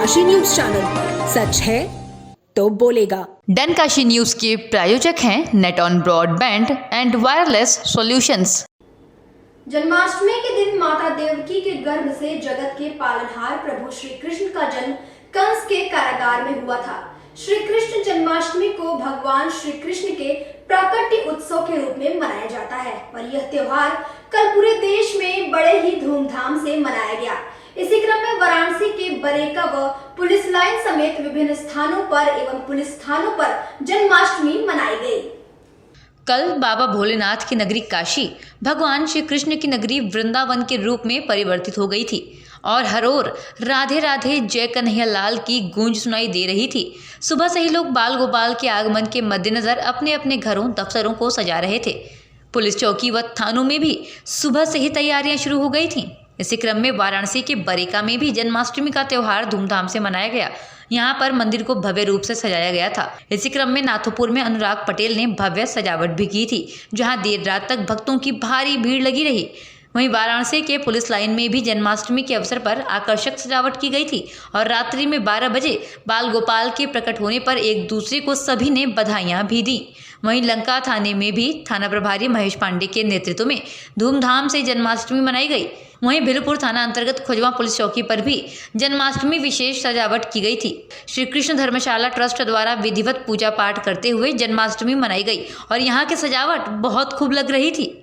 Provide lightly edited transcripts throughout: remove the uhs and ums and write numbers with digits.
Kashi news channel, सच है तो बोलेगा। डन काशी न्यूज के प्रायोजक हैं net on broadband and wireless solutions. Janmashtami के दिन माता देवकी के गर्भ से जगत के पालनहार प्रभु श्री कृष्ण का जन्म कंस के कारागार में हुआ था। श्री कृष्ण जन्माष्टमी को भगवान श्री कृष्ण के प्राकट्य उत्सव के रूप में मनाया जाता है और यह त्योहार कल पूरे देश में बड़े ही धूमधाम से मनाया गया। इसी क्रम में वाराणसी के बरेका व पुलिस लाइन समेत विभिन्न स्थानों पर एवं पुलिस थानों पर जन्माष्टमी मनाई गई। कल बाबा भोलेनाथ की नगरी काशी भगवान श्री कृष्ण की नगरी वृंदावन के रूप में परिवर्तित हो गई थी और हर ओर राधे राधे जय कन्हैया लाल की गूंज सुनाई दे रही थी। सुबह से ही लोग बाल गोपाल के आगमन के मद्देनजर अपने अपने घरों दफ्तरों को सजा रहे थे। पुलिस चौकी व थानों में भी सुबह से ही तैयारियां शुरू हो गई थीं। इसी क्रम में वाराणसी के बरेका में भी जन्माष्टमी का त्यौहार धूमधाम से मनाया गया। यहाँ पर मंदिर को भव्य रूप से सजाया गया था। इसी क्रम में नाथोपुर में अनुराग पटेल ने भव्य सजावट भी की थी, जहाँ देर रात तक भक्तों की भारी भीड़ लगी रही। वहीं वाराणसी के पुलिस लाइन में भी जन्माष्टमी के अवसर पर आकर्षक सजावट की गई थी और रात्रि में 12 बजे बाल गोपाल के प्रकट होने पर एक दूसरे को सभी ने बधाइयां भी दी। वहीं लंका थाने में भी थाना प्रभारी महेश पांडे के नेतृत्व में धूमधाम से जन्माष्टमी मनाई गई। वहीं भिलपुर थाना अंतर्गत खुजवा पुलिस चौकी पर भी जन्माष्टमी विशेष सजावट की गई थी। श्री कृष्ण धर्मशाला ट्रस्ट द्वारा विधिवत पूजा पाठ करते हुए जन्माष्टमी मनाई गई और यहाँ की सजावट बहुत खूब लग रही थी।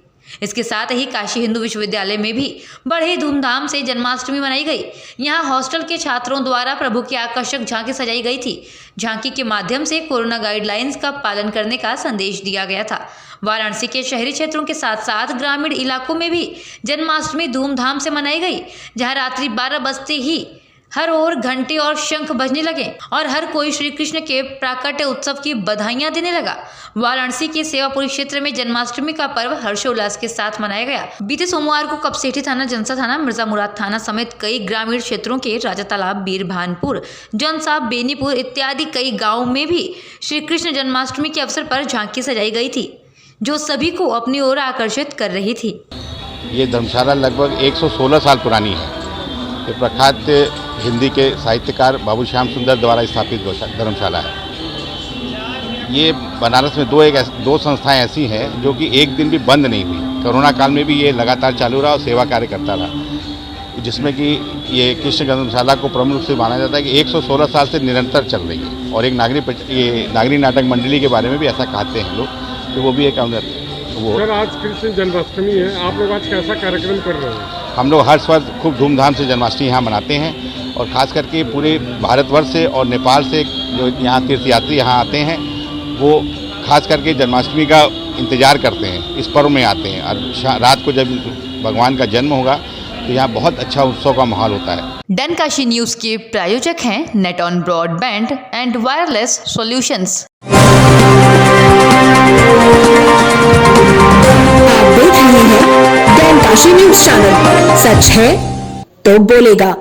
इसके साथ ही काशी हिंदू विश्वविद्यालय में भी बड़े धूमधाम से जन्माष्टमी मनाई गई। यहाँ हॉस्टल के छात्रों द्वारा प्रभु की आकर्षक झांकी सजाई गई थी। झांकी के माध्यम से कोरोना गाइडलाइंस का पालन करने का संदेश दिया गया था। वाराणसी के शहरी क्षेत्रों के साथ साथ ग्रामीण इलाकों में भी जन्माष्टमी धूमधाम से मनाई गई, जहाँ रात्रि 12 बजते ही हर ओर घंटे और शंख बजने लगे और हर कोई श्री कृष्ण के प्राकट्य उत्सव की बधाइयां देने लगा। वाराणसी के सेवापुरी क्षेत्र में जन्माष्टमी का पर्व हर्षोल्लास के साथ मनाया गया। बीते सोमवार को कपसेठी थाना, जनसा थाना, मिर्जा मुराद थाना समेत कई ग्रामीण क्षेत्रों के राजा तालाब, बीर भानपुर, जनसा, बेनीपुर इत्यादि कई गाँव में भी श्री कृष्ण जन्माष्टमी के अवसर पर झांकी सजाई गई थी, जो सभी को अपनी ओर आकर्षित कर रही थी। ये धर्मशाला लगभग 116 साल पुरानी है। ये प्रख्यात हिंदी के साहित्यकार बाबू श्याम सुंदर द्वारा स्थापित धर्मशाला है। ये बनारस में दो संस्थाएं ऐसी हैं जो कि एक दिन भी बंद नहीं हुई। कोरोना काल में भी ये लगातार चालू रहा और सेवा कार्य करता रहा, जिसमें कि ये कृष्ण धर्मशाला को प्रमुख रूप से माना जाता है कि 116 साल से निरंतर चल रही है। और एक नागरी नाटक मंडली के बारे में भी ऐसा कहते हैं लोग, तो वो भी एक वो। सर, आज कृष्ण जन्माष्टमी है, आप लोग आज कैसा कार्यक्रम कर रहे हैं? हम लोग हर वर्ष खूब धूमधाम से जन्माष्टमी यहाँ मनाते हैं और ख़ास करके पूरे भारतवर्ष से और नेपाल से जो यहाँ तीर्थयात्री यहाँ आते हैं, वो खास करके जन्माष्टमी का इंतज़ार करते हैं। इस पर्व में आते हैं और रात को जब भगवान का जन्म होगा तो यहाँ बहुत अच्छा उत्सव का माहौल होता है। डन काशी न्यूज़ के प्रायोजक हैं net on broadband and wireless solutions. आप देख रहे हैं डन काशी न्यूज चैनल, सच है तो बोलेगा।